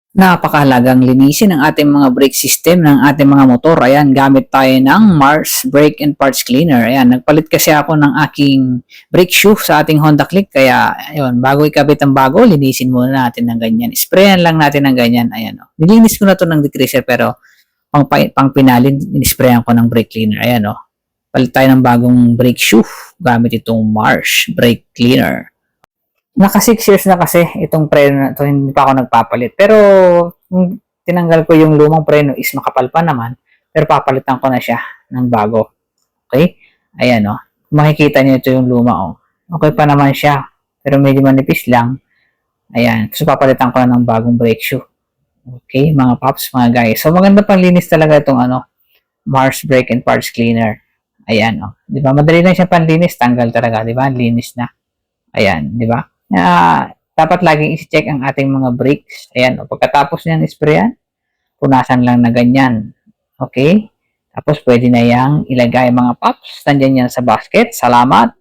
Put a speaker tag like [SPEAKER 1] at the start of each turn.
[SPEAKER 1] Napakahalagang linisin ang ating mga brake system ng ating mga motor. Ayan, gamit tayo ng Mars Brake and Parts Cleaner. Ayan, nagpalit kasi ako ng aking brake shoe sa ating Honda Click. Kaya, ayun, bago ikabit ang bago, linisin muna natin ng ganyan. Sprayan lang natin ng ganyan. Ayan, oh. Nilinis ko na to ng degreaser pero pang pinalin, inisprayan ko ng brake cleaner. Ayan, oh. Palit tayo ng bagong brake shoe gamit itong Mars Brake Cleaner. Naka 6 years na kasi itong preno na ito, hindi pa ako nagpapalit. Pero tinanggal ko yung lumang preno is makapal pa naman. Pero papalitan ko na siya ng bago. Okay? Ayan o. Makikita niyo ito yung luma o. Okay pa naman siya. Pero medyo manipis lang. Ayan. So papalitan ko na ng bagong brake shoe. Okay? Mga paps, mga guys. So maganda pang linis talaga itong Mars Brake and Parts Cleaner. Ayan o. Diba? Madali lang siya panlinis. Tanggal talaga. Diba? Linis na. Ayan. Diba? Dapat laging i-check ang ating mga brakes. Ayan, pagkatapos niyan isprayan, punasan lang na ganyan. Okay? Tapos pwede na yang ilagay mga paps. Nandyan yan sa basket. Salamat.